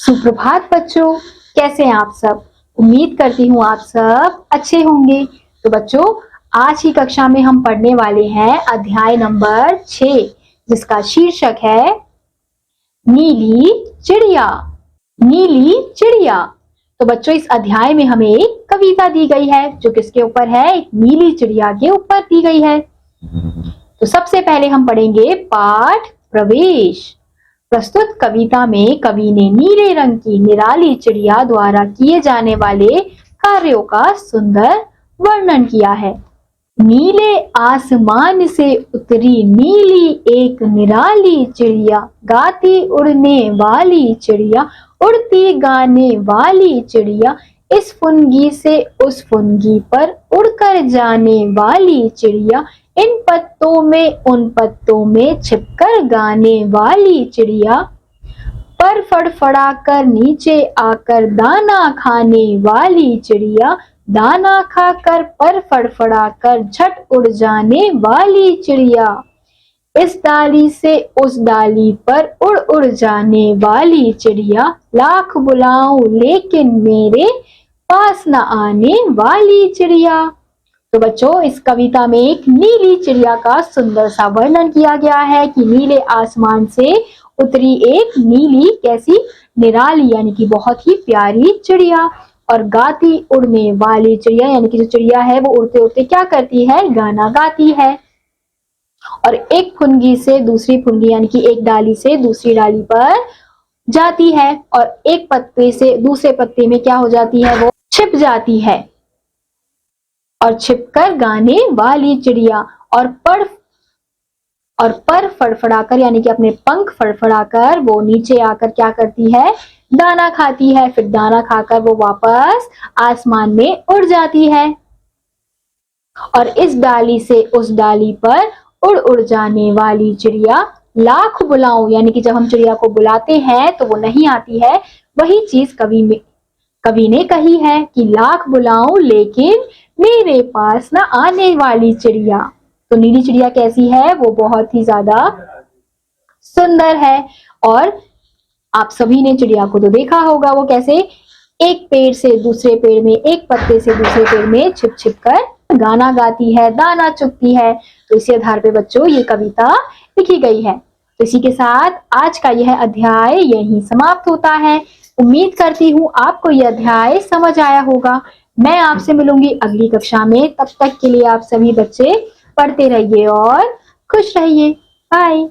सुप्रभात बच्चों, कैसे हैं आप सब। उम्मीद करती हूँ आप सब अच्छे होंगे। तो बच्चों, आज की कक्षा में हम पढ़ने वाले हैं अध्याय नंबर 6, जिसका शीर्षक है नीली चिड़िया। नीली चिड़िया। तो बच्चों, इस अध्याय में हमें एक कविता दी गई है जो किसके ऊपर है, एक नीली चिड़िया के ऊपर दी गई है। तो सबसे पहले हम पढ़ेंगे पाठ प्रवेश। प्रस्तुत कविता में कवि ने नीले रंग की निराली चिड़िया द्वारा किए जाने वाले कार्यों का सुंदर वर्णन किया है। नीले आसमान से उतरी नीली एक निराली चिड़िया, गाती उड़ने वाली चिड़िया, उड़ती गाने वाली चिड़िया, इस फुनगी से उस फुनगी पर उड़कर जाने वाली चिड़िया, इन पत्तों में उन पत्तों में छिपकर गाने वाली चिड़िया, पर फड़फड़ा कर नीचे आकर दाना खाने वाली चिड़िया, दाना खाकर पर फड़फड़ा कर झट उड़ जाने वाली चिड़िया, इस डाली से उस डाली पर उड़ उड़ जाने वाली चिड़िया, लाख बुलाऊं लेकिन मेरे पास न आने वाली चिड़िया। तो बच्चों, इस कविता में एक नीली चिड़िया का सुंदर सा वर्णन किया गया है कि नीले आसमान से उतरी एक नीली कैसी निराली यानी कि बहुत ही प्यारी चिड़िया, और गाती उड़ने वाली चिड़िया यानी कि जो चिड़िया है वो उड़ते उड़ते क्या करती है, गाना गाती है। और एक फुनगी से दूसरी फुनगी यानी कि एक डाली से दूसरी डाली पर जाती है, और एक पत्ते से दूसरे पत्ते में क्या हो जाती है, वो छिप जाती है, और छिपकर गाने वाली चिड़िया, और पर फड़फड़ाकर यानी कि अपने पंख फड़फड़ाकर वो नीचे आकर क्या करती है, दाना खाती है। फिर दाना खाकर वो वापस आसमान में उड़ जाती है, और इस डाली से उस डाली पर उड़ उड़ जाने वाली चिड़िया, लाख बुलाऊं यानी कि जब हम चिड़िया को बुलाते हैं तो वो नहीं आती है। वही चीज कवि ने कही है कि लाख बुलाऊं लेकिन मेरे पास ना आने वाली चिड़िया। तो नीली चिड़िया कैसी है, वो बहुत ही ज्यादा सुंदर है। और आप सभी ने चिड़िया को तो देखा होगा, वो कैसे एक पेड़ से दूसरे पेड़ में, एक पत्ते से दूसरे पेड़ में छिप छिप कर गाना गाती है, दाना चुगती है। तो इसी आधार पे बच्चों ये कविता लिखी गई है। तो इसी के साथ आज का यह अध्याय यहीं समाप्त होता है। उम्मीद करती हूँ आपको यह अध्याय समझ आया होगा। मैं आपसे मिलूंगी अगली कक्षा में। तब तक के लिए आप सभी बच्चे पढ़ते रहिए और खुश रहिए। बाय।